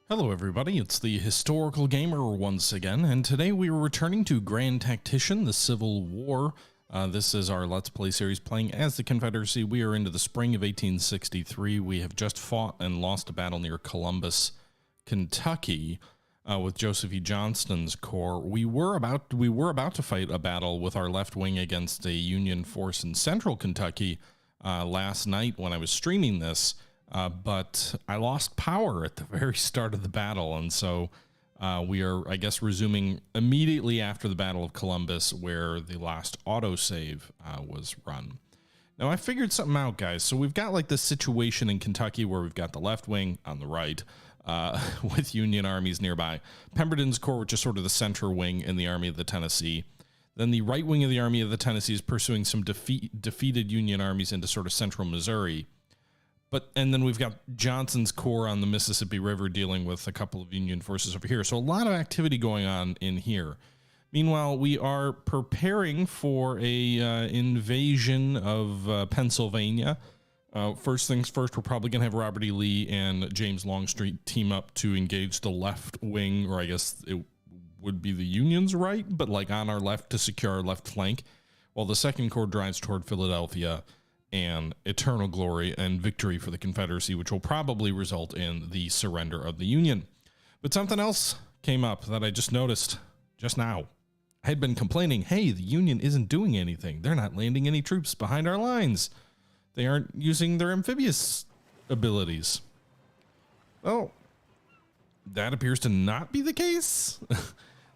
Hello everybody, it's the Historical Gamer once again, and today we are returning to Grand Tactician, the Civil War. This is our Let's Play series playing as the Confederacy. We are into the spring of 1863. We have just fought and lost a battle near Columbus, Kentucky, with Joseph E. Johnston's corps. We were about to fight a battle with our left wing against a Union force in central Kentucky last night when I was streaming this. But I lost power at the very start of the battle, and so we are, I guess, resuming immediately after the Battle of Columbus, where the last autosave was run. Now, I figured something out, guys. So we've got like this situation in Kentucky where we've got the left wing on the right with Union armies nearby. Pemberton's corps, which is sort of the center wing in the Army of the Tennessee. Then the right wing of the Army of the Tennessee is pursuing some defeated Union armies into sort of central Missouri. And then we've got Johnson's corps on the Mississippi River dealing with a couple of Union forces over here. So a lot of activity going on in here. Meanwhile, we are preparing for a invasion of Pennsylvania. First things first, we're probably going to have Robert E. Lee and James Longstreet team up to engage the left wing, or I guess it would be the Union's right, but like on our left to secure our left flank, while the Second Corps drives toward Philadelphia and eternal glory and victory for the Confederacy, which will probably result in the surrender of the Union. But something else came up that I just noticed just now. I had been complaining, hey, the Union isn't doing anything. They're not landing any troops behind our lines. They aren't using their amphibious abilities. Well, that appears to not be the case.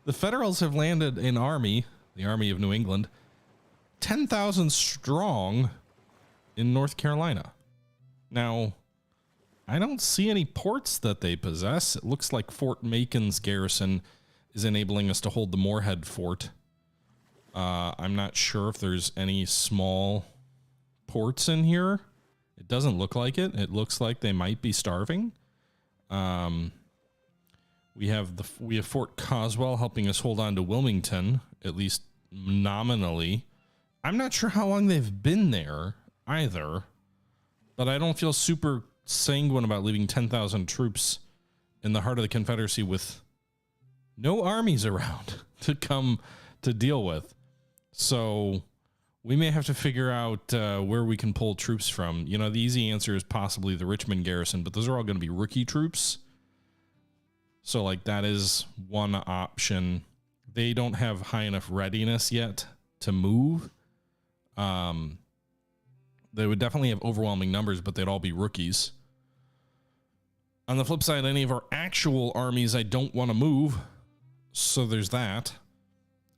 The Federals have landed an army, the Army of New England, 10,000 strong, in North Carolina. Now, I don't see any ports that they possess. It looks like Fort Macon's garrison is enabling us to hold the Moorhead Fort. I'm not sure if there's any small ports in here. It doesn't look like it. It looks like they might be starving. We have Fort Coswell helping us hold on to Wilmington, at least nominally. I'm not sure how long they've been there either, but I don't feel super sanguine about leaving 10,000 troops in the heart of the Confederacy with no armies around to come to deal with. So we may have to figure out where we can pull troops from. You know, the easy answer is possibly the Richmond garrison, but those are all going to be rookie troops. So like that is one option. They don't have high enough readiness yet to move. They would definitely have overwhelming numbers, but they'd all be rookies. On the flip side, any of our actual armies I don't want to move, so there's that.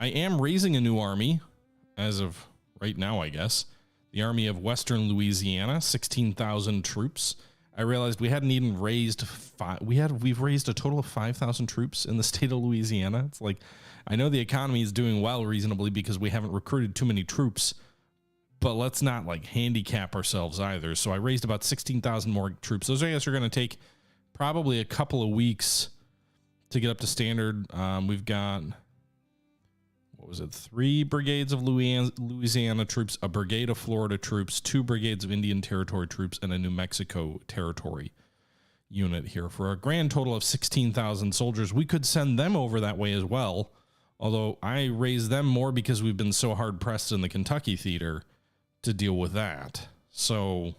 I am raising a new army, as of right now, I guess. The Army of Western Louisiana, 16,000 troops. I realized we hadn't even raised we've raised a total of 5,000 troops in the state of Louisiana. It's like, I know the economy is doing well reasonably because we haven't recruited too many troops, but let's not like handicap ourselves either. So I raised about 16,000 more troops. Those, I guess, are going to take probably a couple of weeks to get up to standard. We've got, what was it? 3 brigades of Louisiana troops, a brigade of Florida troops, 2 brigades of Indian Territory troops, and a New Mexico Territory unit here for a grand total of 16,000 soldiers. We could send them over that way as well, although I raised them more because we've been so hard pressed in the Kentucky theater to deal with that. So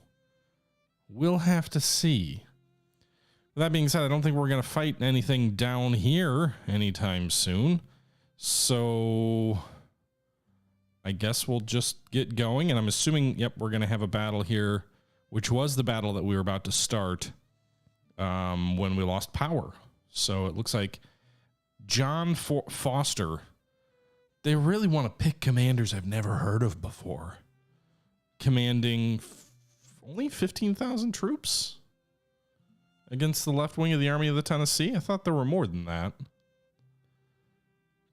we'll have to see. With that being said, I don't think we're going to fight anything down here anytime soon. So I guess we'll just get going. And I'm assuming, yep, we're going to have a battle here, which was the battle that we were about to start when we lost power. So it looks like John Foster, they really want to pick commanders I've never heard of before. Commanding only 15,000 troops against the left wing of the Army of the Tennessee. I thought there were more than that.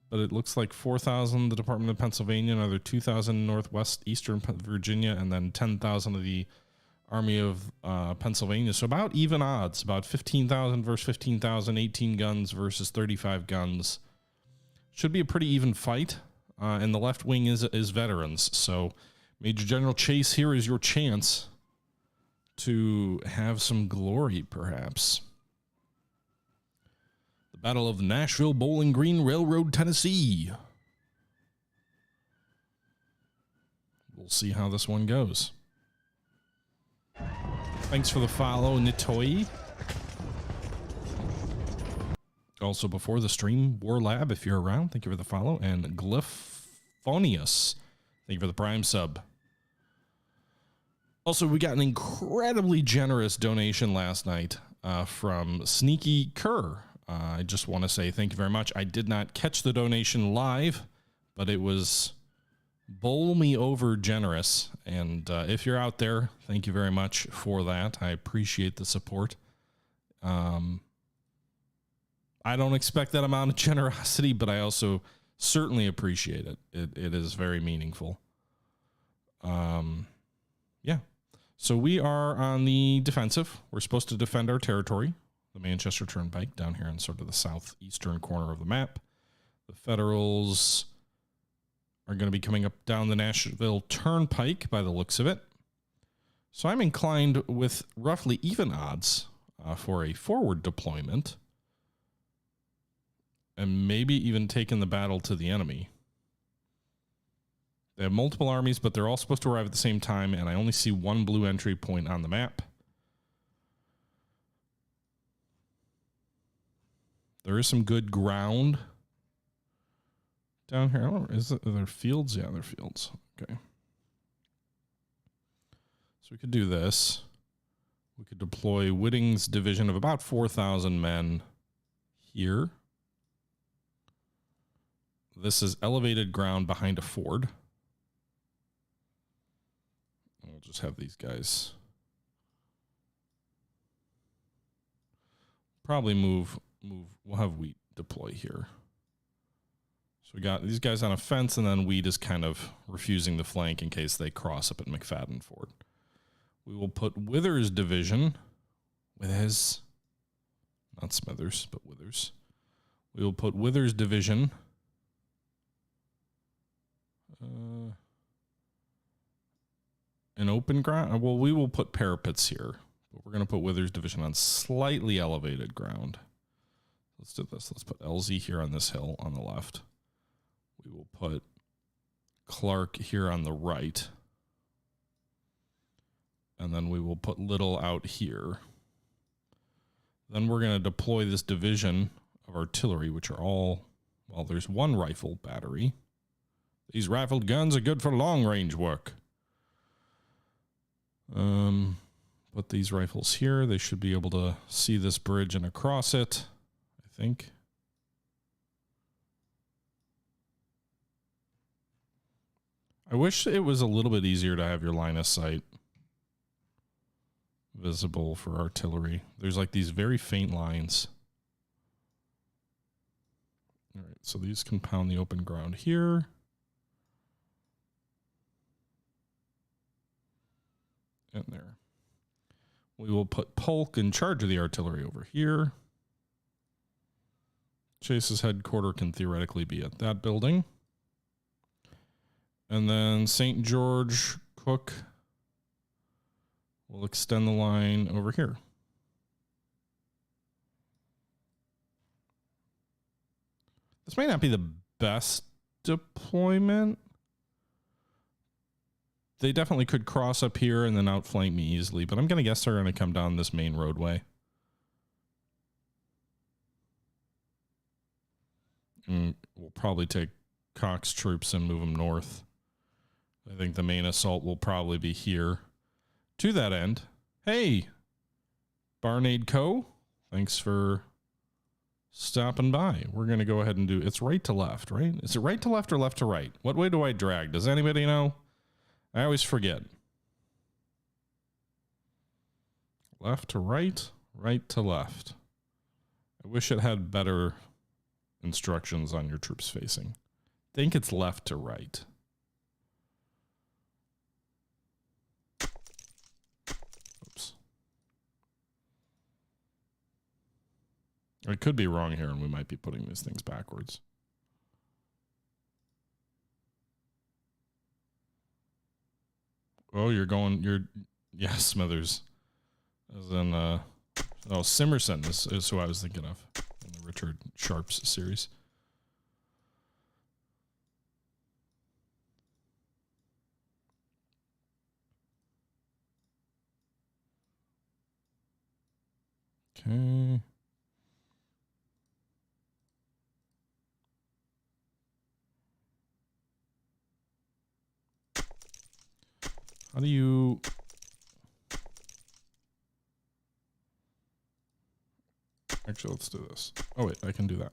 But it looks like 4,000 the Department of Pennsylvania, another 2,000 Northwest Eastern Virginia, and then 10,000 of the Army of Pennsylvania. So about even odds, about 15,000 versus 15,000, 18 guns versus 35 guns. Should be a pretty even fight. And the left wing is veterans. So Major General Chase, here is your chance to have some glory, perhaps. Battle of Nashville, Bowling Green Railroad, Tennessee. We'll see how this one goes. Thanks for the follow, Nitoi. Also, before the stream, War Lab, if you're around, thank you for the follow. And Glyphonius, thank you for the Prime sub. Also, we got an incredibly generous donation last night from Sneaky Kerr. I just want to say thank you very much. I did not catch the donation live, but it was bowl me over generous. And if you're out there, thank you very much for that. I appreciate the support. I don't expect that amount of generosity, but I also certainly appreciate it. It is very meaningful. Yeah. So we are on the defensive. We're supposed to defend our territory, the Manchester Turnpike, down here in sort of the southeastern corner of the map. The Federals are going to be coming up down the Nashville Turnpike by the looks of it. So I'm inclined with roughly even odds for a forward deployment and maybe even taking the battle to the enemy. They have multiple armies, but they're all supposed to arrive at the same time, and I only see one blue entry point on the map. There is some good ground down here. Are there fields? Yeah, they're fields. Okay. So we could do this. We could deploy Whitting's division of about 4,000 men here. This is elevated ground behind a ford. We'll just have these guys probably move. We'll have Wheat deploy here. So we got these guys on a fence, and then Wheat is kind of refusing the flank in case they cross up at McFadden Ford. We will put Withers' division, Withers, not Smithers, but Withers. We will put Withers' division in open ground. Well, we will put parapets here, but we're going to put Withers' division on slightly elevated ground. Let's do this. Let's put LZ here on this hill on the left. We will put Clark here on the right. And then we will put Little out here. Then we're going to deploy this division of artillery, which are all, well, there's one rifle battery. These rifled guns are good for long-range work. Put these rifles here. They should be able to see this bridge and across it, I think. I wish it was a little bit easier to have your line of sight visible for artillery. There's like these very faint lines. All right, so these can pound the open ground here. And there. We will put Polk in charge of the artillery over here. Chase's headquarters can theoretically be at that building. And then St. George Cook will extend the line over here. This may not be the best deployment. They definitely could cross up here and then outflank me easily, but I'm going to guess they're going to come down this main roadway. And we'll probably take Cox troops and move them north. I think the main assault will probably be here. To that end, hey, Barnade Co., thanks for stopping by. We're going to go ahead and do, it's right to left, right? Is it right to left or left to right? What way do I drag? Does anybody know? I always forget. Left to right, right to left. I wish it had better instructions on your troops facing. I think it's left to right. Oops. I could be wrong here, and we might be putting these things backwards. Oh, yeah, Smithers. As in, Simerson is who I was thinking of in the Richard Sharp's series. Okay. How do you... Actually, let's do this. Oh, wait, I can do that.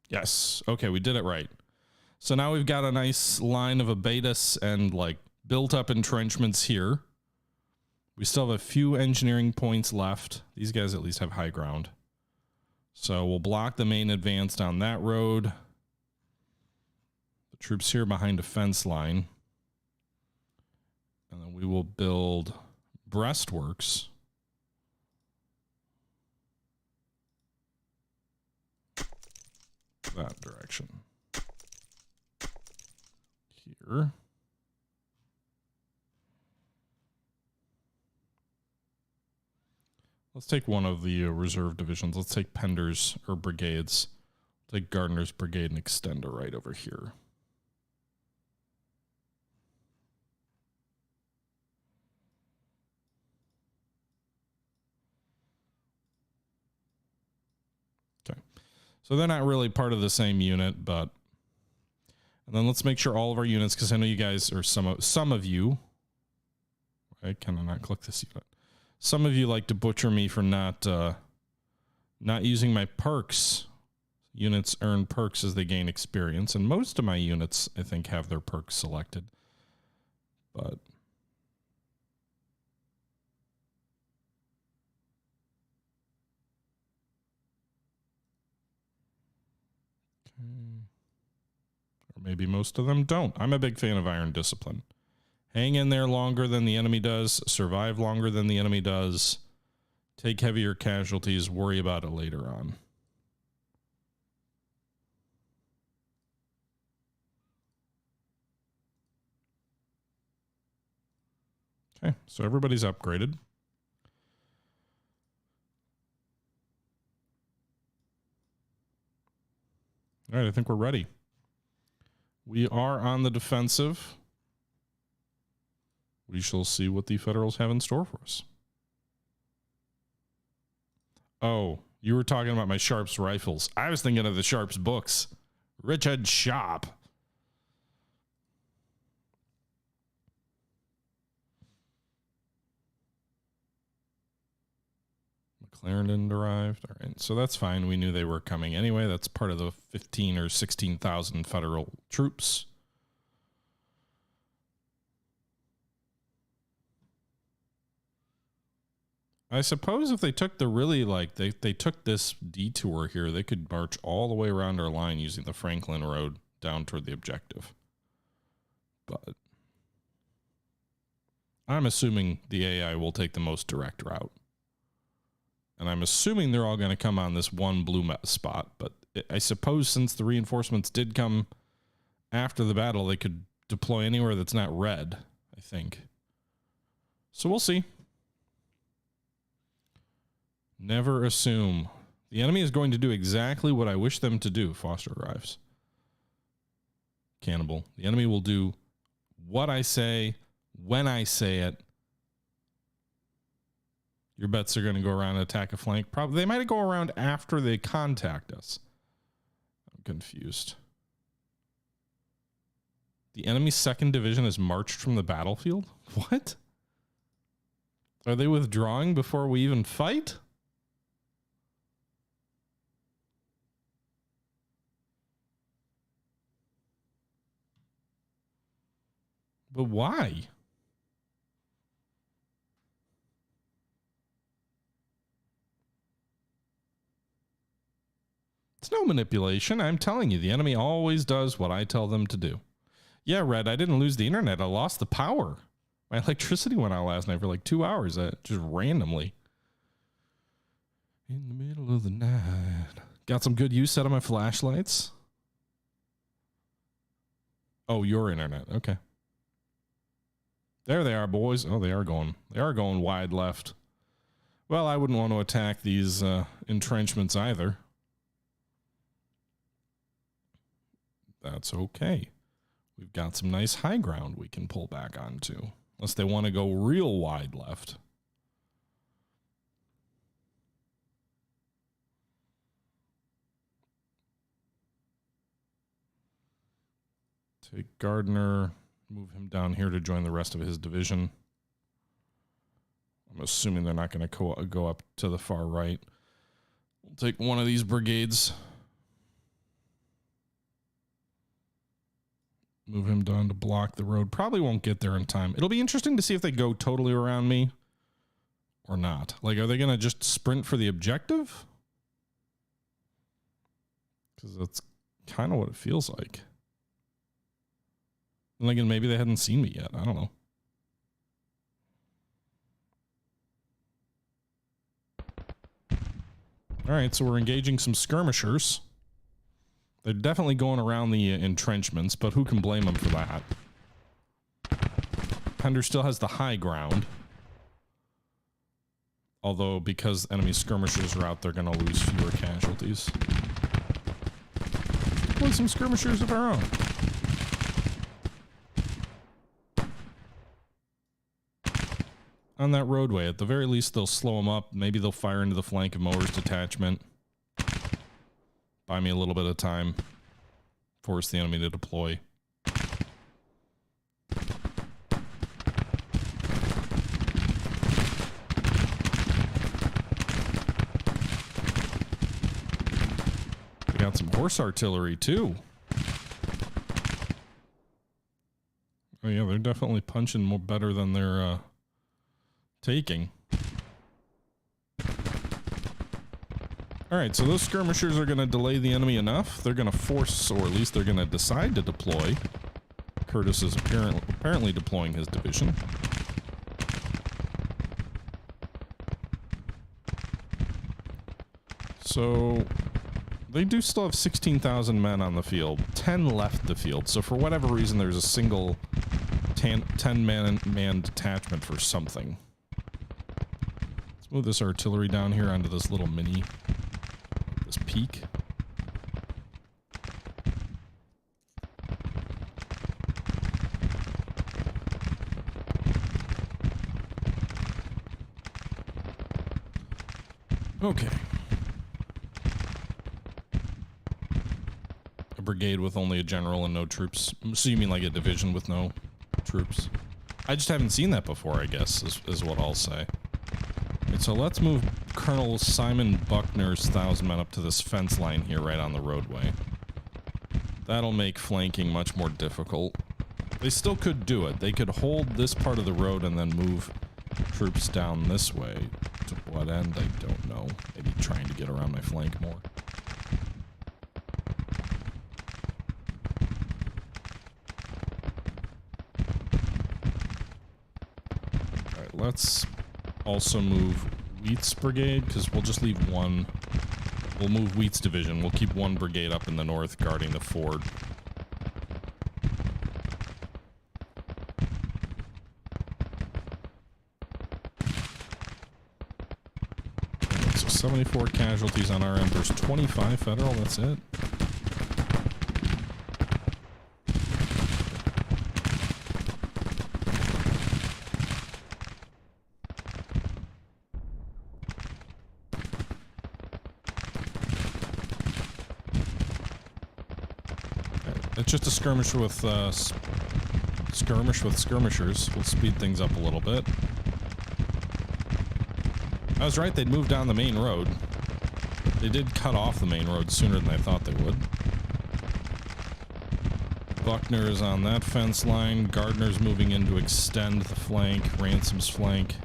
Yes. Okay, we did it right. So now we've got a nice line of abatis and like built up entrenchments here. We still have a few engineering points left. These guys at least have high ground. So we'll block the main advance down that road. The troops here behind a fence line. And then we will build breastworks. That direction. Here. Let's take one of the reserve divisions. Let's take Pender's or brigades. Take Gardner's brigade and extend it right over here. Okay. So they're not really part of the same unit, but... And then let's make sure all of our units, because I know you guys, or some of you... I cannot click this unit. Some of you like to butcher me for not using my perks. Units earn perks as they gain experience, and most of my units, I think, have their perks selected. But okay. Or maybe most of them don't. I'm a big fan of Iron Discipline. Hang in there longer than the enemy does. Survive longer than the enemy does. Take heavier casualties. Worry about it later on. Okay, so everybody's upgraded. All right, I think we're ready. We are on the defensive. We shall see what the Federals have in store for us. Oh, you were talking about my Sharps rifles. I was thinking of the Sharps books. Richard Sharp. Clarendon arrived. All right, so that's fine. We knew they were coming anyway. That's part of the 15 or 16,000 Federal troops. I suppose if they took the really, like, they took this detour here, they could march all the way around our line using the Franklin Road down toward the objective. But I'm assuming the AI will take the most direct route. And I'm assuming they're all going to come on this one blue spot. But I suppose since the reinforcements did come after the battle, they could deploy anywhere that's not red, I think. So we'll see. Never assume. The enemy is going to do exactly what I wish them to do. Foster arrives. Cannibal. The enemy will do what I say, when I say it. Your bets are going to go around and attack a flank. Probably they might go around after they contact us. I'm confused. The enemy's 2nd Division has marched from the battlefield? What? Are they withdrawing before we even fight? But why? It's no manipulation. I'm telling you, the enemy always does what I tell them to do. Yeah, Red, I didn't lose the internet. I lost the power. My electricity went out last night for like 2 hours, just randomly. In the middle of the night. Got some good use out of my flashlights. Oh, your internet. Okay. There they are, boys. Oh, they are going wide left. Well, I wouldn't want to attack these entrenchments either. That's okay. We've got some nice high ground we can pull back onto. Unless they want to go real wide left. Take Gardner, move him down here to join the rest of his division. I'm assuming they're not going to go up to the far right. We'll take one of these brigades. Move him down to block the road. Probably won't get there in time. It'll be interesting to see if they go totally around me or not. Like, are they going to just sprint for the objective? Because that's kind of what it feels like. And again, maybe they hadn't seen me yet. I don't know. All right, so we're engaging some skirmishers. They're definitely going around the entrenchments, but who can blame them for that? Pender still has the high ground. Although, because enemy skirmishers are out, they're going to lose fewer casualties. Well, some skirmishers of our own. On that roadway, at the very least, they'll slow them up. Maybe they'll fire into the flank of Mower's detachment. Buy me a little bit of time. Force the enemy to deploy. We got some horse artillery too. Oh yeah, they're definitely punching more better than they're taking. Alright, so those skirmishers are going to delay the enemy enough. They're going to force, or at least they're going to decide to deploy. Curtis is apparently deploying his division. So they do still have 16,000 men on the field. 10 left the field. So for whatever reason, there's a single 10-man detachment for something. Let's move this artillery down here onto this little mini... this peak. Okay. A brigade with only a general and no troops. So you mean like a division with no troops? I just haven't seen that before, I guess, is what I'll say. Right, so let's move Colonel Simon Buckner's 1,000 men up to this fence line here right on the roadway. That'll make flanking much more difficult. They still could do it. They could hold this part of the road and then move troops down this way. To what end, I don't know. Maybe trying to get around my flank more. Alright, let's also move Wheat's brigade, because we'll just leave one. We'll move Wheat's division. We'll keep one brigade up in the north guarding the ford. Right, so 74 casualties on our end. There's 25 federal, that's it. It's just a skirmish with skirmishers. We'll speed things up a little bit. I was right, they'd moved down the main road. They did cut off the main road sooner than I thought they would. Buckner is on that fence line. Gardner's moving in to extend the flank. Ransom's flank.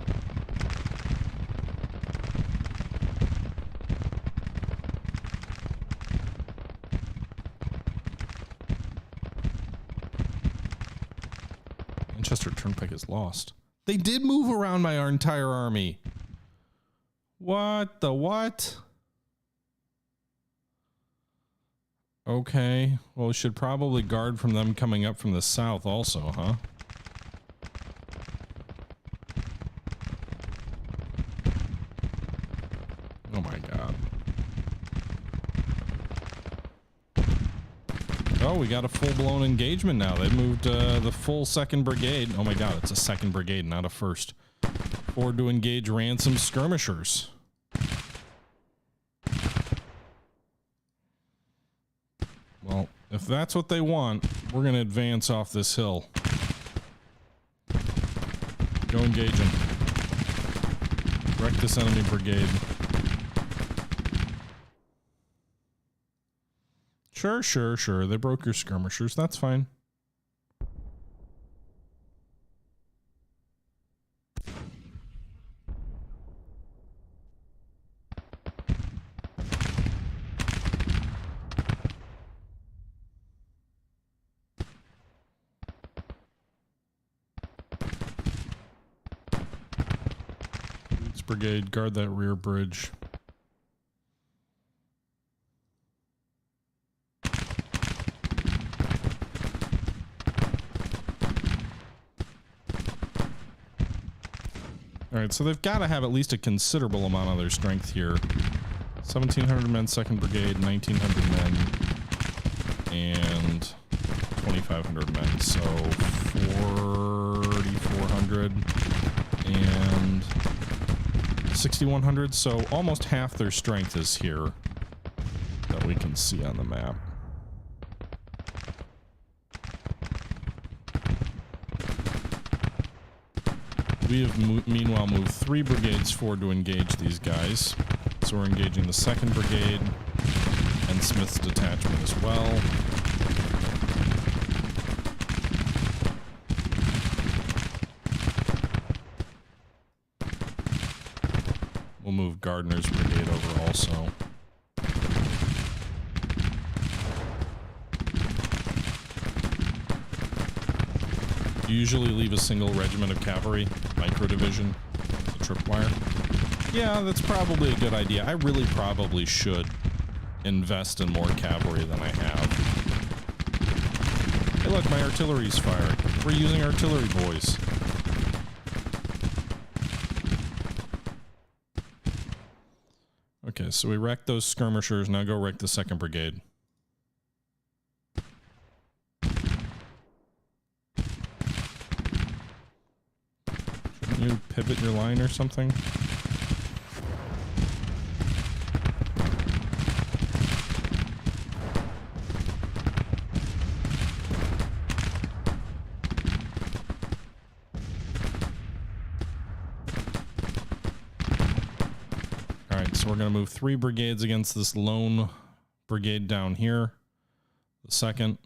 Manchester Turnpike is lost. They did move around my entire army. What the what? Okay. Well, we should probably guard from them coming up from the south also, huh? Oh, we got a full-blown engagement now. They moved the full 2nd Brigade. Oh my god, it's a 2nd Brigade, not a 1st. Forward to engage ransom skirmishers. Well, if that's what they want, we're going to advance off this hill. Go engage them. Wreck this enemy brigade. Sure, sure, sure. They broke your skirmishers. That's fine. Brigade, guard that rear bridge. Alright, so they've got to have at least a considerable amount of their strength here. 1,700 men, 2nd Brigade, 1,900 men, and 2,500 men. So 4,400 and 6,100, so almost half their strength is here that we can see on the map. We have meanwhile moved 3 brigades forward to engage these guys. So we're engaging the 2nd Brigade and Smith's detachment as well. We'll move Gardner's brigade over also. You usually leave a single regiment of cavalry, micro division, a tripwire. Yeah, that's probably a good idea. I really probably should invest in more cavalry than I have. Hey look, my artillery's firing. We're using artillery, boys. Okay, so we wrecked those skirmishers. Now go wreck the 2nd Brigade. Shouldn't you pivot your line or something? We're going to move 3 brigades against this lone brigade down here. The 2nd.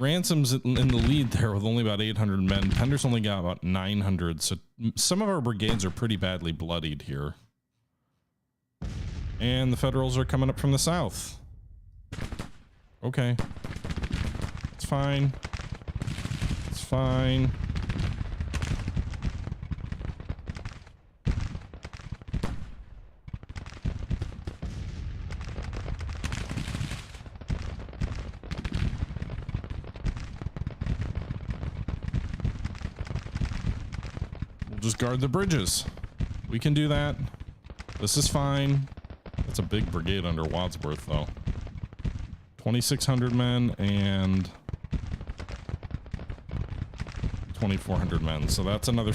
Ransom's in the lead there with only about 800 men. Pender's only got about 900, so some of our brigades are pretty badly bloodied here. And the Federals are coming up from the south. Okay. It's fine. It's fine. Just guard the bridges. We can do that. This is fine. That's a big brigade under Wadsworth, though. 2,600 men and 2,400 men. So that's another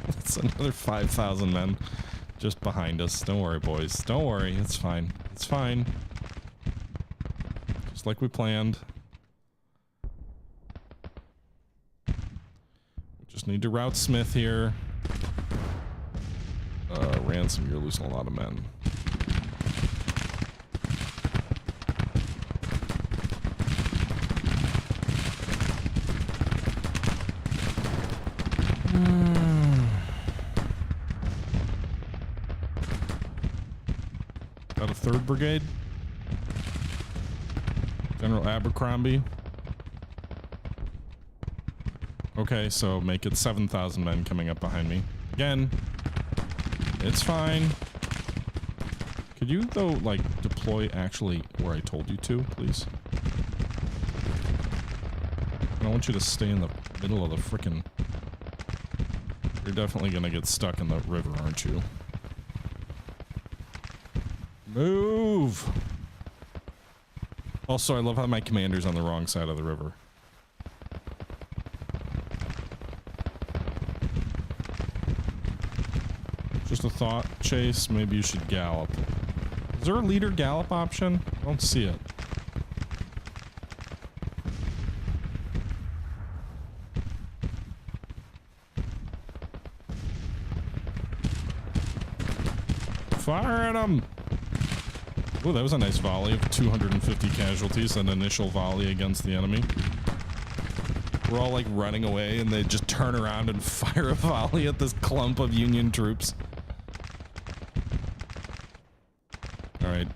that's another 5,000 men just behind us. Don't worry, boys. Don't worry. It's fine. It's fine. Just like we planned. Just need to route Smith here. Ransom, you're losing a lot of men. Got a 3rd Brigade? General Abercrombie. Okay, so make it 7,000 men coming up behind me. Again, it's fine. Could you, though, like, deploy actually where I told you to, please? I don't want you to stay in the middle of the frickin'... You're definitely gonna get stuck in the river, aren't you? Move! Also, I love how my commander's on the wrong side of the river. Just a thought, Chase. Maybe you should gallop. Is there a leader gallop option? I don't see it. Fire at him! Oh, that was a nice volley of 250 casualties, an initial volley against the enemy. We're all like running away and they just turn around and fire a volley at this clump of Union troops. Alright.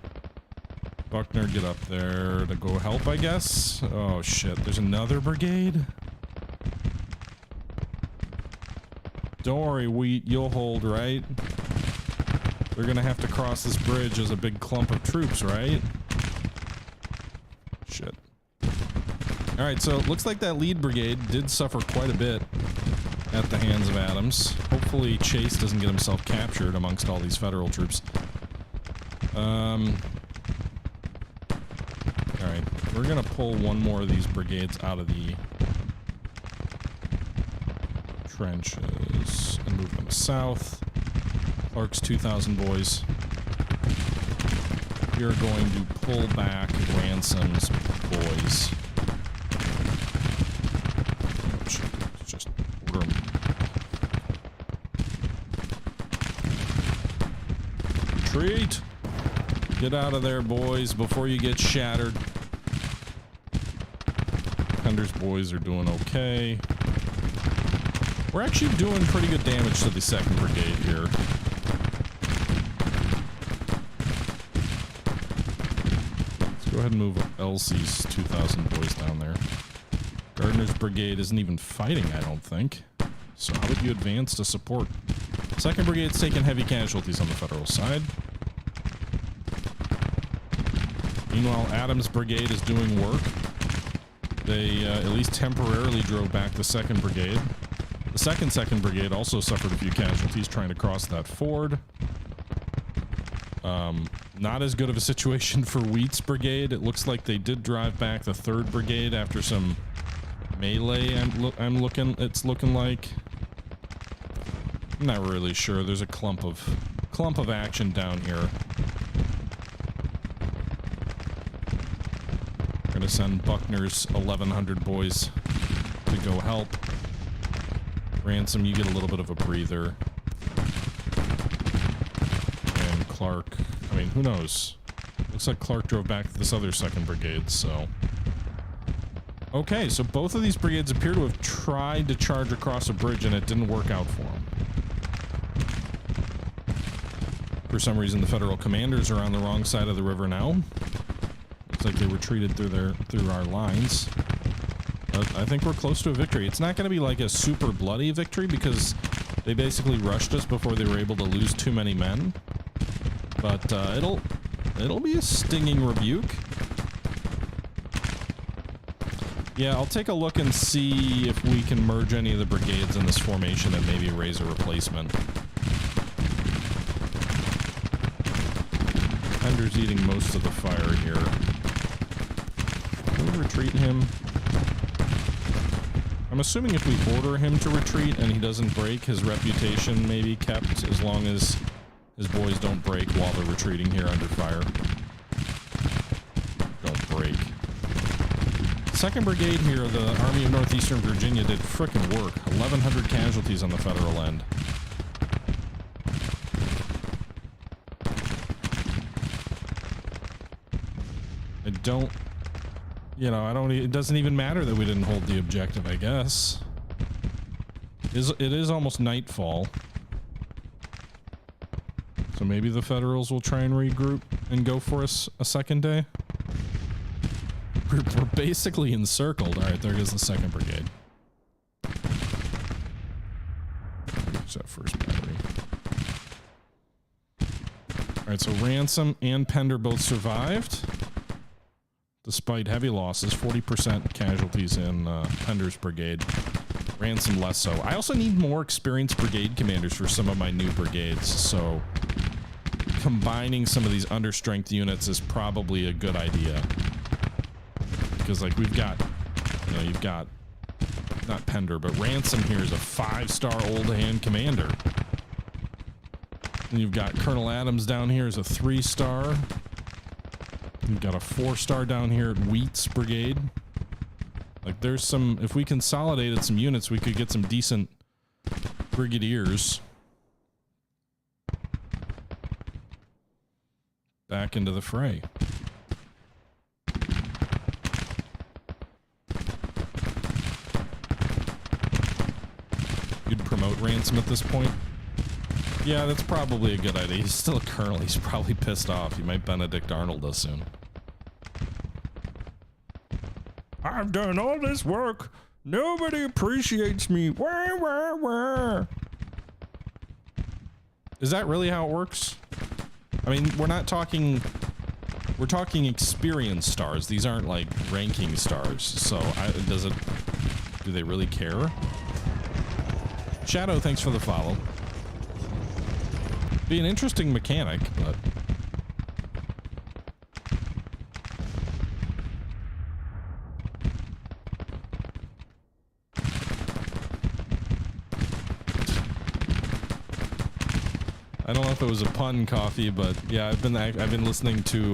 Buckner, get up there to go help, I guess. Oh shit, there's another brigade? Don't worry, Wheat, you'll hold, right? They're gonna have to cross this bridge as a big clump of troops, right? Shit. Alright, so it looks like that lead brigade did suffer quite a bit at the hands of Adams. Hopefully Chase doesn't get himself captured amongst all these federal troops. Alright, we're gonna pull one more of these brigades out of the trenches and move them south. Clark's 2,000 boys. You're going to pull back Ransom's boys. Oh shit, just order them. Retreat! Get out of there, boys, before you get shattered. Pender's boys are doing okay. We're actually doing pretty good damage to the 2nd Brigade here. Let's go ahead and move Elsie's 2,000 boys down there. Gardner's brigade isn't even fighting, I don't think. So how would you advance to support? 2nd Brigade's taking heavy casualties on the federal side. Meanwhile, Adams' brigade is doing work. They at least temporarily drove back the 2nd Brigade. The 2nd Brigade also suffered a few casualties trying to cross that ford. Not as good of a situation for Wheat's brigade. It looks like they did drive back the 3rd Brigade after some melee. It's looking like. I'm not really sure. There's a clump of action down here. Gonna send Buckner's 1,100 boys to go help. Ransom, you get a little bit of a breather. And Clark, I mean, who knows? Looks like Clark drove back this other 2nd Brigade, so. Okay, so both of these brigades appear to have tried to charge across a bridge and it didn't work out for them. For some reason, the federal commanders are on the wrong side of the river now. Looks like they retreated through our lines. But I think we're close to a victory. It's not going to be like a super bloody victory because they basically rushed us before they were able to lose too many men. But it'll be a stinging rebuke. Yeah, I'll take a look and see if we can merge any of the brigades in this formation and maybe raise a replacement. Pender's eating most of the fire here. Can we retreat him? I'm assuming if we order him to retreat and he doesn't break, his reputation may be kept as long as his boys don't break while they're retreating here under fire. Don't break. 2nd Brigade here, the Army of Northeastern Virginia, did frickin' work. 1,100 casualties on the federal end. It doesn't even matter that we didn't hold the objective, I guess. It is almost nightfall. So maybe the Federals will try and regroup and go for us a second day. We're basically encircled. Alright, there goes the 2nd Brigade. Use that first battery. Alright, so Ransom and Pender both survived. Despite heavy losses, 40% casualties in Pender's brigade. Ransom less so. I also need more experienced brigade commanders for some of my new brigades, so combining some of these understrength units is probably a good idea. because like we've got, you know, you've got not Pender, but Ransom here is a 5-star old hand commander. And you've got Colonel Adams down here as a 3-star. You've got a 4-star down here at Wheat's Brigade. Like there's some, if we consolidated some units, we could get some decent brigadiers back into the fray. You'd promote Ransom at this point? Yeah, that's probably a good idea. He's still a colonel. He's probably pissed off. He might Benedict Arnold us soon. I've done all this work. Nobody appreciates me. Wah, wah, wah. Is that really how it works? I mean, we're not talking... We're talking experience stars. These aren't like ranking stars. So, does it... Do they really care? Shadow, thanks for the follow. Be an interesting mechanic, but... I don't know if it was a pun, Coffee, but yeah, I've been listening to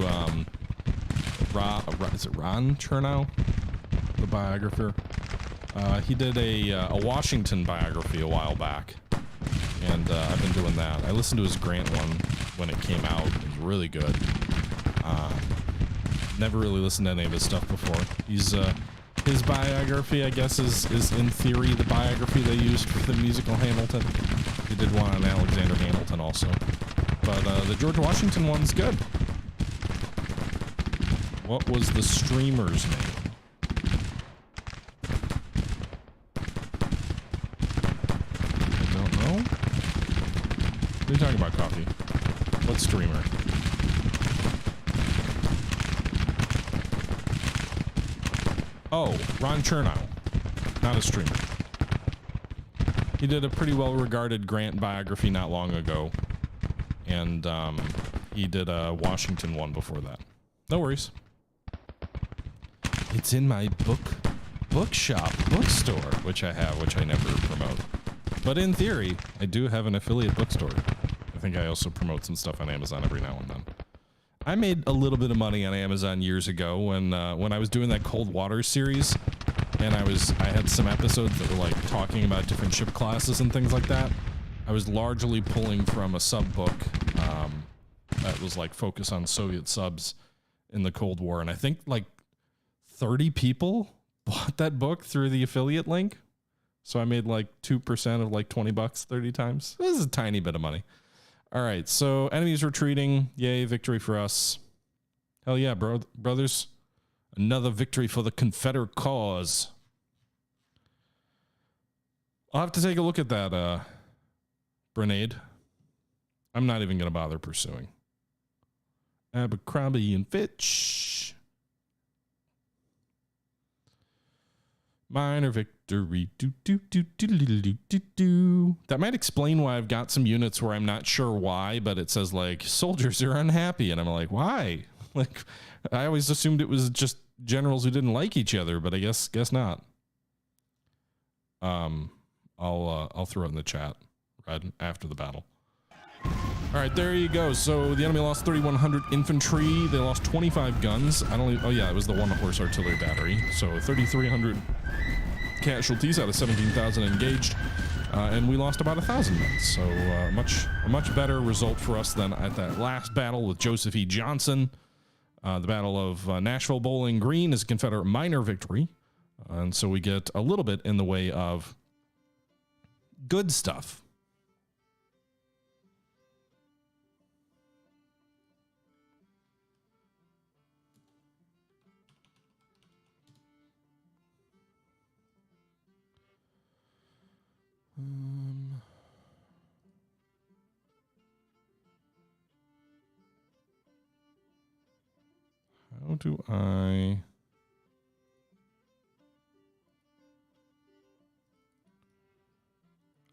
is it Ron Chernow, the biographer? He did a Washington biography a while back, and I've been doing that. I listened to his Grant one when it came out. It was really good. Never really listened to any of his stuff before. He's his biography, I guess, is in theory the biography they used for the musical Hamilton. He did one on Alexander Hamilton also. But the George Washington one's good. What was the streamer's name? I don't know. What are you talking about, Coffee? What streamer? Oh, Ron Chernow. Not a streamer. He did a pretty well-regarded Grant biography not long ago, and he did a Washington one before that. No worries. It's in my bookshop, bookstore, which I have, which I never promote. But in theory, I do have an affiliate bookstore. I think I also promote some stuff on Amazon every now and then. I made a little bit of money on Amazon years ago when I was doing that Cold Water series. And I had some episodes that were like talking about different ship classes and things like that. I was largely pulling from a sub book that was like focused on Soviet subs in the Cold War. And I think like 30 people bought that book through the affiliate link. So I made like 2% of like 20 bucks 30 times. This is a tiny bit of money. All right. So enemies retreating. Yay. Victory for us. Hell yeah, brothers. Another victory for the Confederate cause. I'll have to take a look at that, grenade. I'm not even going to bother pursuing. Abercrombie and Fitch. Minor victory. That might explain why I've got some units where I'm not sure why, but it says like soldiers are unhappy. And I'm like, why? Like, I always assumed it was just generals who didn't like each other, but I guess not. I'll throw it in the chat right after the battle. All right, there you go. So the enemy lost 3,100 infantry. They lost 25 guns. Oh yeah, it was the 1-horse artillery battery. So 3,300 casualties out of 17,000 engaged, and we lost about 1,000 men. So a much better result for us than at that last battle with Joseph E. Johnson. The Battle of Nashville Bowling Green is a Confederate minor victory. And so we get a little bit in the way of good stuff. How do I...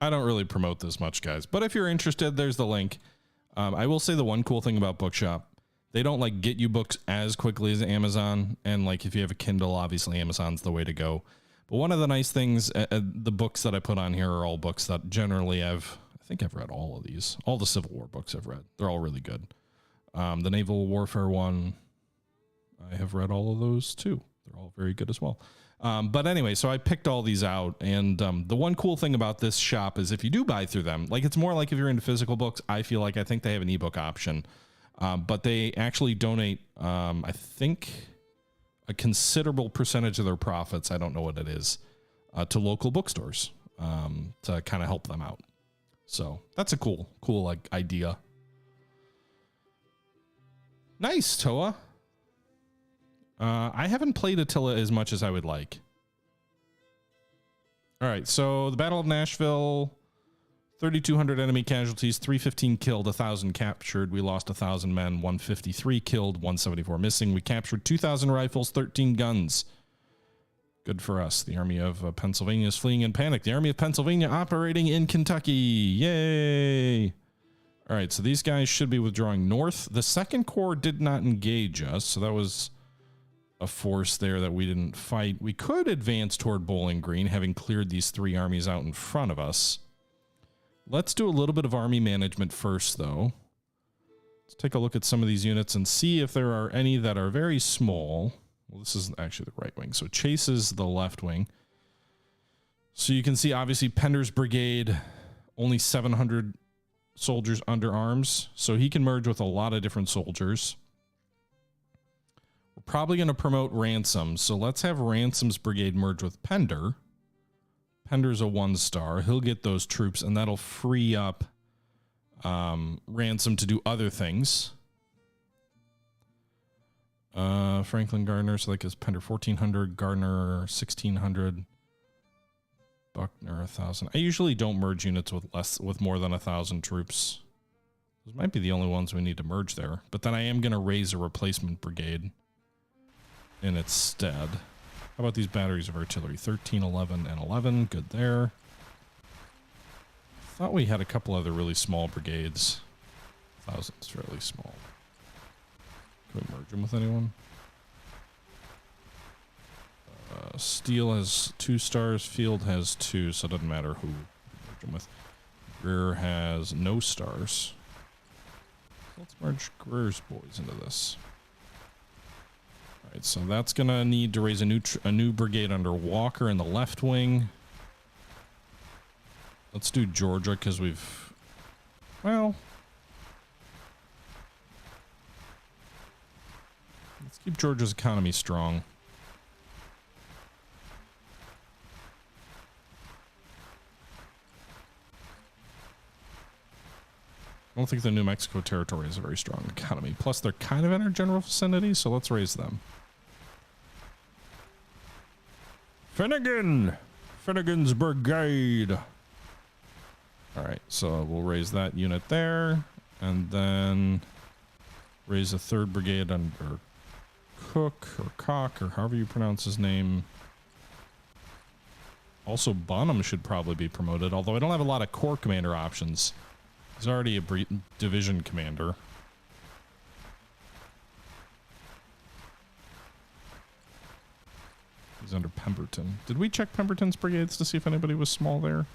I don't really promote this much, guys, but if you're interested, there's the link. I will say the one cool thing about Bookshop They don't like get you books as quickly as Amazon. And like if you have a Kindle, obviously Amazon's the way to go. But one of the nice things, the books that I put on here are all books that generally I think I've read all of these. All the Civil War books I've read. They're all really good. The Naval Warfare one, I have read all of those too. They're all very good as well. But anyway, so I picked all these out. And the one cool thing about this shop is if you do buy through them, like it's more like if you're into physical books, I think they have an ebook option. But they actually donate, I think, a considerable percentage of their profits, I don't know what it is, to local bookstores to kind of help them out. So that's a cool like idea. Nice, Toa. I haven't played Attila as much as I would like. All right, so the Battle of Nashville, 3,200 enemy casualties, 315 killed, 1,000 captured. We lost 1,000 men, 153 killed, 174 missing. We captured 2,000 rifles, 13 guns. Good for us. The Army of Pennsylvania is fleeing in panic. The Army of Pennsylvania operating in Kentucky. Yay! All right, so these guys should be withdrawing north. The Second Corps did not engage us, so that was a force there that we didn't fight. We could advance toward Bowling Green, having cleared these three armies out in front of us. Let's do a little bit of army management first, though. Let's take a look at some of these units and see if there are any that are very small. Well, this is actually the right wing, so Chase is the left wing. So you can see, obviously, Pender's brigade, only 700 soldiers under arms, so he can merge with a lot of different soldiers. We're probably going to promote Ransom, so let's have Ransom's brigade merge with Pender. Pender's a 1-star. He'll get those troops, and that'll free up Ransom to do other things. Franklin Gardner, so like his Pender 1,400, Gardner 1,600, Buckner 1,000. I usually don't merge units with more than 1,000 troops. Those might be the only ones we need to merge there. But then I am going to raise a replacement brigade in its stead. How about these batteries of artillery? 13, 11, and 11. Good there. Thought we had a couple other really small brigades. 1,000's fairly small. Can we merge them with anyone? Steel has 2 stars. Field has 2, so it doesn't matter who we merge them with. Greer has no stars. Let's merge Greer's boys into this. Alright, so that's going to need to raise a new brigade under Walker in the left wing. Let's do Georgia, because we've... Well... Let's keep Georgia's economy strong. I don't think the New Mexico territory has a very strong economy. Plus, they're kind of in our general vicinity, so let's raise them. Finnegan! Finnegan's brigade! Alright, so we'll raise that unit there, and then raise a 3rd brigade under Cook, or Cock, or however you pronounce his name. Also, Bonham should probably be promoted, although I don't have a lot of corps commander options. He's already a division commander. He's under Pemberton. Did we check Pemberton's brigades to see if anybody was small there?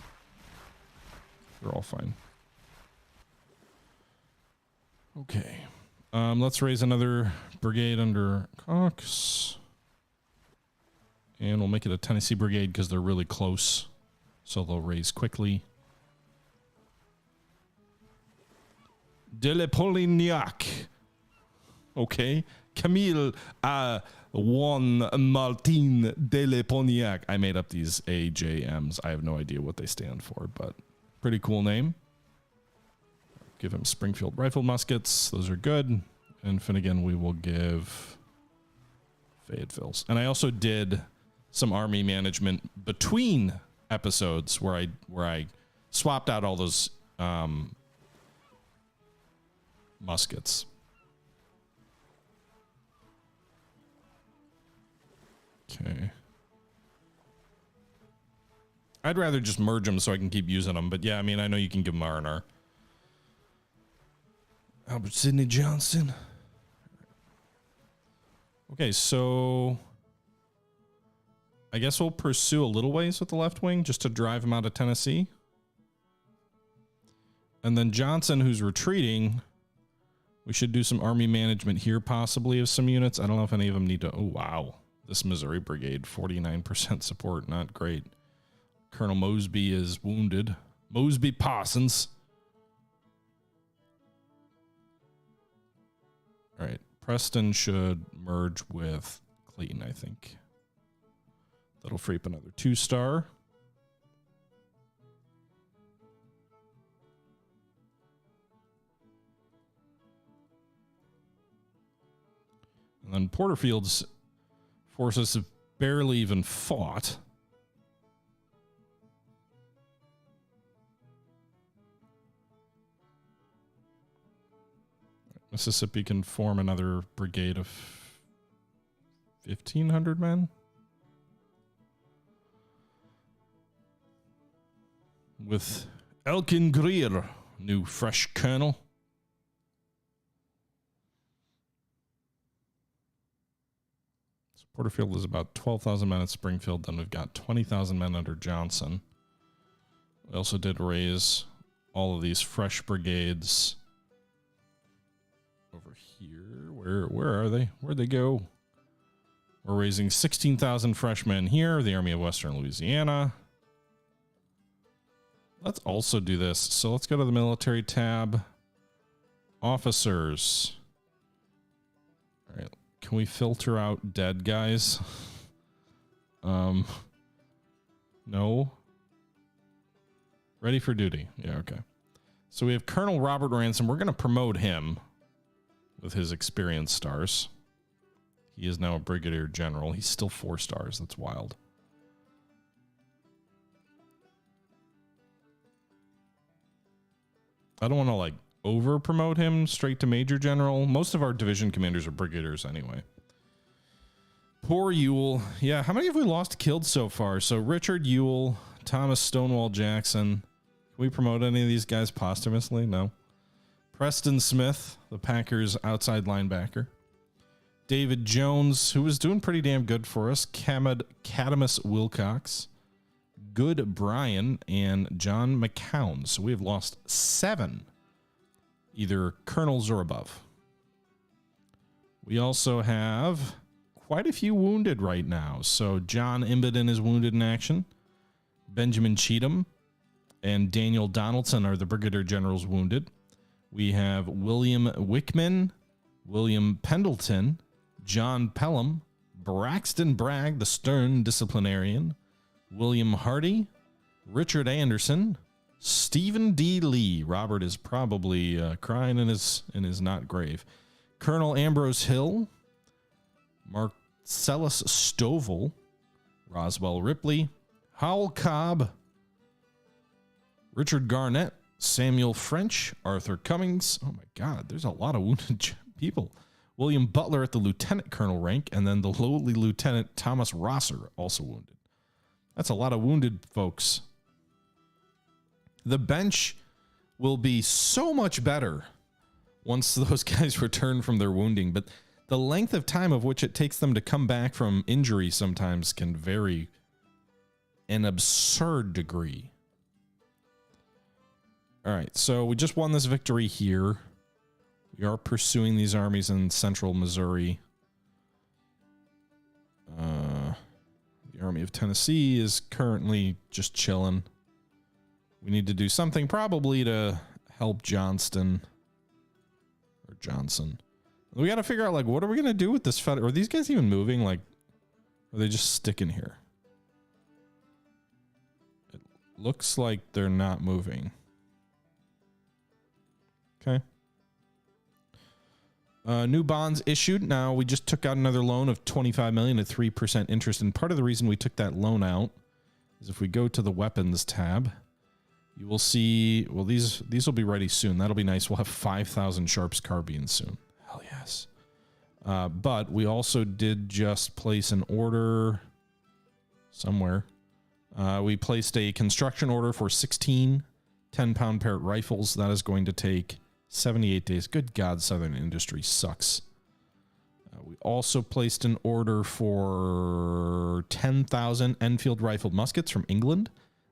They're all fine. Okay. Let's raise another brigade under Cox. And we'll make it a Tennessee brigade because they're really close. So they'll raise quickly. De la Polignac. Okay. Camille Juan Martin de la Polignac. I made up these AJMs. I have no idea what they stand for, but pretty cool name. Give him Springfield rifle muskets. Those are good. And Finnegan, we will give Fayetteville's. And I also did some army management between episodes where I swapped out all those muskets. Okay. I'd rather just merge them so I can keep using them. But yeah, I mean, I know you can give them R&R. Albert Sidney Johnston. Okay, so I guess we'll pursue a little ways with the left wing just to drive him out of Tennessee. And then Johnson, who's retreating, we should do some army management here, possibly, of some units. I don't know if any of them need to... Oh, wow. This Missouri Brigade, 49% support. Not great. Colonel Mosby is wounded. Mosby Parsons. All right. Preston should merge with Clayton, I think. That'll free up another 2-star. And then Porterfield's forces have barely even fought. Mississippi can form another brigade of 1,500 men. With Elkin Greer, new fresh colonel. So Porterfield is about 12,000 men at Springfield. Then we've got 20,000 men under Johnson. We also did raise all of these fresh brigades over here. Where are they? Where'd they go? We're raising 16,000 fresh men here. The Army of Western Louisiana. Let's also do this. So let's go to the military tab. Officers. All right. Can we filter out dead guys? No. Ready for duty. Yeah, okay. So we have Colonel Robert Ransom. We're going to promote him with his experience stars. He is now a brigadier general. He's still 4 stars. That's wild. I don't want to like over promote him straight to major general. Most of our division commanders are brigadiers anyway. Poor Ewell. Yeah, how many have we lost killed so far? So Richard Ewell, Thomas Stonewall Jackson. Can we promote any of these guys posthumously? No. Preston Smith, the Packers outside linebacker. David Jones, who was doing pretty damn good for us. Cadamus Wilcox. Good Brian, and John McCown. So we have lost 7, either colonels or above. We also have quite a few wounded right now. So John Imbeden is wounded in action. Benjamin Cheatham and Daniel Donaldson are the brigadier generals wounded. We have William Wickman, William Pendleton, John Pelham, Braxton Bragg, the stern disciplinarian, William Hardy, Richard Anderson, Stephen D. Lee. Robert is probably crying in his not grave. Colonel Ambrose Hill, Marcellus Stovall, Roswell Ripley, Howell Cobb, Richard Garnett, Samuel French, Arthur Cummings. Oh my God, there's a lot of wounded people. William Butler at the lieutenant colonel rank, and then the lowly lieutenant Thomas Rosser, also wounded. That's a lot of wounded folks. The bench will be so much better once those guys return from their wounding, but the length of time of which it takes them to come back from injury sometimes can vary an absurd degree. All right, so we just won this victory here. We are pursuing these armies in central Missouri. The Army of Tennessee is currently just chilling. We need to do something probably to help Johnson. We got to figure out, like, what are we going to do with this Are these guys even moving? Like, are they just sticking here? It looks like they're not moving. Okay. New bonds issued. Now, we just took out another loan of $25 million at 3% interest. And part of the reason we took that loan out is if we go to the weapons tab, you will see, well, these will be ready soon. That'll be nice. We'll have 5,000 Sharps carbines soon. Hell yes. But we also did just place an order somewhere. We placed a construction order for 16 10-pound Parrott rifles. That is going to take 78 days. Good God, Southern Industry sucks. We also placed an order for 10,000 Enfield rifled muskets from England.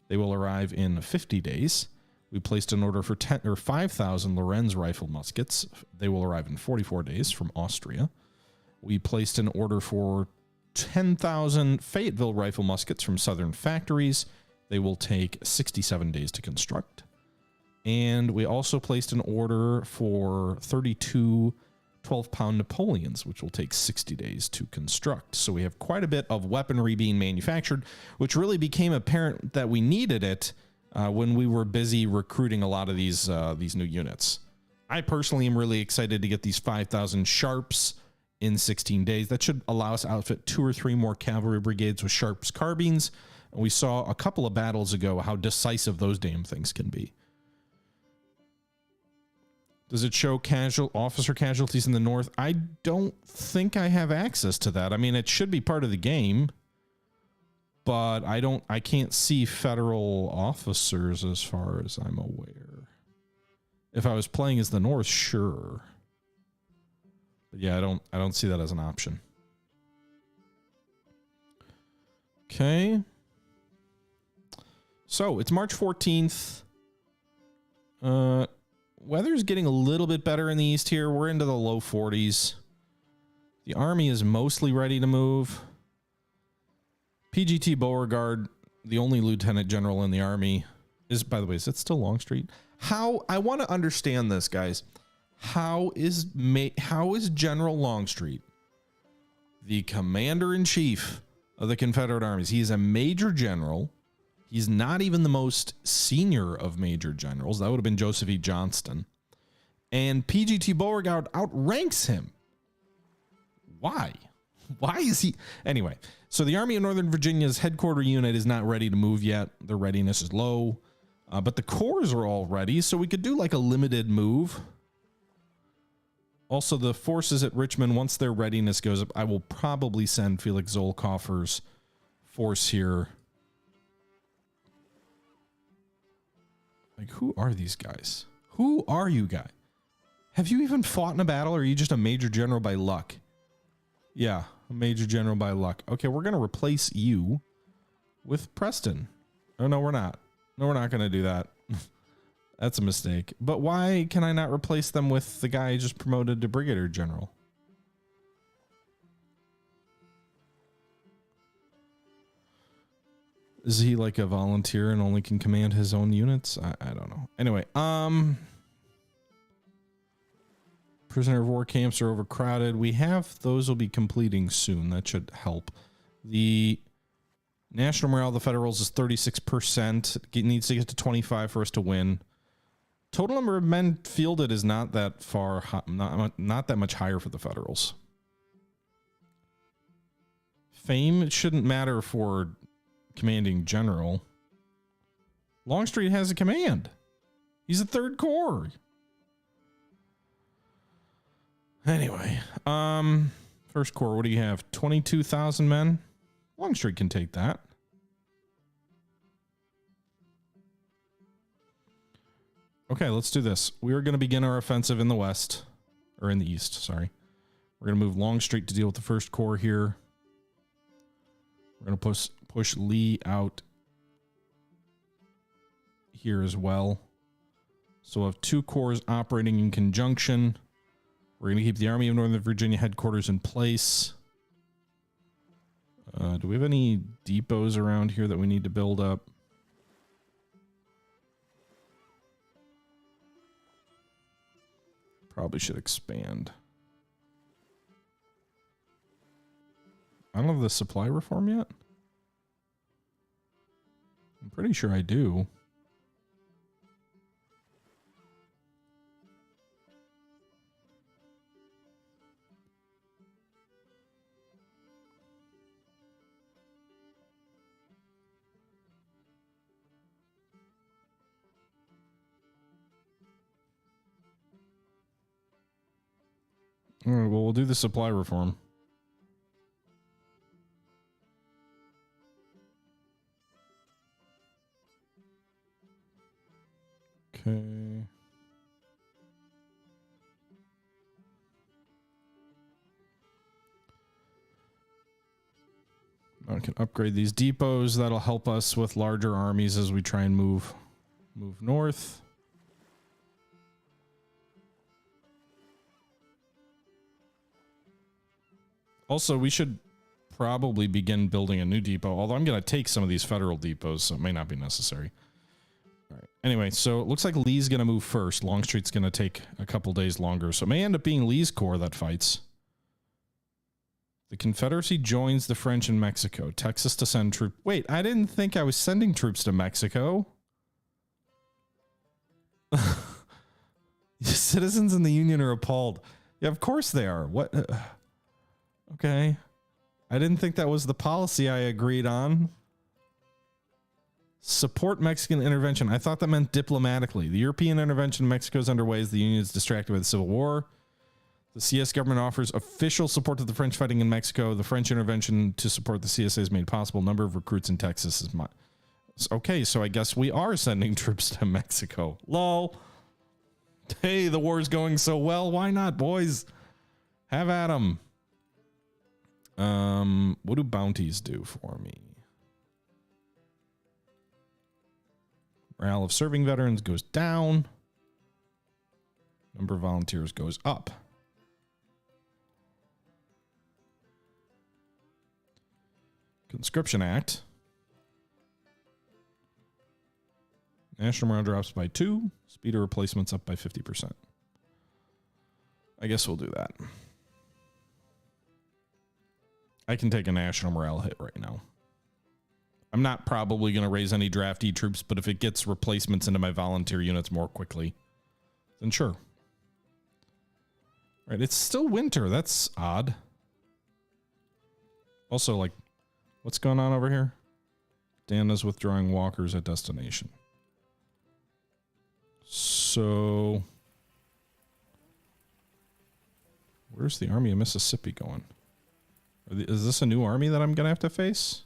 They will arrive in 50 days. We placed an order for 5,000 Lorenz rifled muskets. They will arrive in 44 days from Austria. We placed an order for 10,000 Fayetteville rifle muskets from Southern factories. They will take 67 days to construct. And we also placed an order for 32 12-pound Napoleons, which will take 60 days to construct. So we have quite a bit of weaponry being manufactured, which really became apparent that we needed it when we were busy recruiting a lot of these new units. I personally am really excited to get these 5,000 Sharps in 16 days. That should allow us to outfit 2 or 3 more cavalry brigades with Sharps carbines. And we saw a couple of battles ago how decisive those damn things can be. Does it show officer casualties in the north? I don't think I have access to that. I mean, it should be part of the game, but I can't see federal officers as far as I'm aware. If I was playing as the north, sure. But yeah, I don't see that as an option. Okay. So, it's March 14th. Weather's getting a little bit better in the east here. We're into the low 40s. The Army is mostly ready to move. PGT Beauregard, the only lieutenant general in the Army, is, by the way, is it still Longstreet? I want to understand this, guys. How is General Longstreet the commander-in-chief of the Confederate Armies? He is a major general. He's not even the most senior of major generals. That would have been Joseph E. Johnston. And PGT Beauregard outranks him. Why? Why is he? Anyway, so the Army of Northern Virginia's headquarter unit is not ready to move yet. Their readiness is low. But the corps are all ready, so we could do like a limited move. Also, the forces at Richmond, once their readiness goes up, I will probably send Felix Zolkoffer's force here. Like, who are these guys? Who are you guys? Have you even fought in a battle, or are you just a major general by luck? Yeah, a major general by luck. Okay, we're going to replace you with Preston. Oh, no, we're not. No, we're not going to do that. That's a mistake. But why can I not replace them with the guy just promoted to Brigadier General? Is he like a volunteer and only can command his own units? I don't know. Anyway, prisoner of war camps are overcrowded. We have those will be completing soon. That should help. The national morale of the Federals is 36%. It needs to get to 25 for us to win. Total number of men fielded is not that far, not that much higher for the Federals. Fame, it shouldn't matter for commanding general. Longstreet has a command. He's a 3rd Corps. Anyway, 1st Corps, what do you have? 22,000 men? Longstreet can take that. Okay, let's do this. We are going to begin our offensive in the west, or in the east, sorry. We're going to move Longstreet to deal with the 1st Corps here. We're going to push Lee out here as well. So we'll have 2 corps operating in conjunction. We're going to keep the Army of Northern Virginia headquarters in place. Do we have any depots around here that we need to build up? Probably should expand. I don't have the supply reform yet. I'm pretty sure I do. All right, well, we'll do the supply reform. Okay. I can upgrade these depots. That'll help us with larger armies as we try and move north. Also, we should probably begin building a new depot, although I'm going to take some of these federal depots, so it may not be necessary. All right. Anyway, so it looks like Lee's going to move first. Longstreet's going to take a couple days longer, so it may end up being Lee's corps that fights. The Confederacy joins the French in Mexico. Texas to send troops. Wait, I didn't think I was sending troops to Mexico. Citizens in the Union are appalled. Yeah, of course they are. What? Okay. I didn't think that was the policy I agreed on. Support Mexican intervention. I thought that meant diplomatically. The European intervention in Mexico is underway as the Union is distracted by the Civil War. The CS government offers official support to the French fighting in Mexico. The French intervention to support the CSA is made possible. Number of recruits in Texas is okay, so I guess we are sending troops to Mexico. Lol. Hey, the war's going so well. Why not, boys? Have at 'em. What do bounties do for me? Morale of serving veterans goes down. Number of volunteers goes up. Conscription Act. National morale drops by 2. Speed of replacements up by 50%. I guess we'll do that. I can take a national morale hit right now. I'm not probably going to raise any draftee troops, but if it gets replacements into my volunteer units more quickly, then sure. Right, it's still winter. That's odd. Also, like, what's going on over here? Dan is withdrawing walkers at destination. So, where's the Army of Mississippi going? Is this a new army that I'm going to have to face?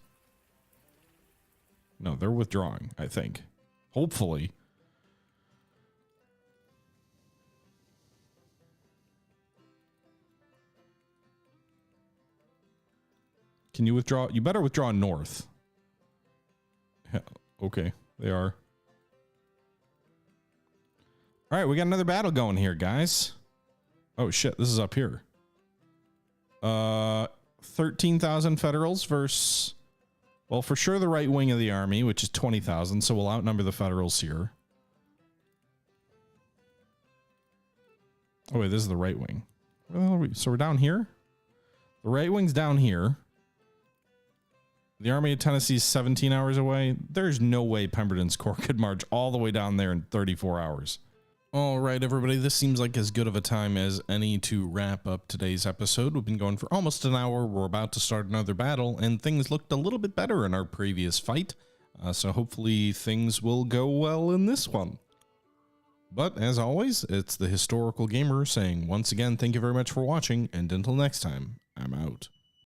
No, they're withdrawing, I think. Hopefully. Can you withdraw? You better withdraw north. Yeah, okay, they are. All right, we got another battle going here, guys. Oh, shit, this is up here. 13,000 Federals versus, well, for sure the right wing of the army, which is 20,000, so we'll outnumber the Federals here. Oh, wait, this is the right wing. Where the hell are we? So we're down here? The right wing's down here. The Army of Tennessee is 17 hours away. There's no way Pemberton's Corps could march all the way down there in 34 hours. All right, everybody, this seems like as good of a time as any to wrap up today's episode. We've been going for almost an hour. We're about to start another battle, and things looked a little bit better in our previous fight. So hopefully things will go well in this one. But as always, it's the Historical Gamer saying once again, thank you very much for watching, and until next time, I'm out.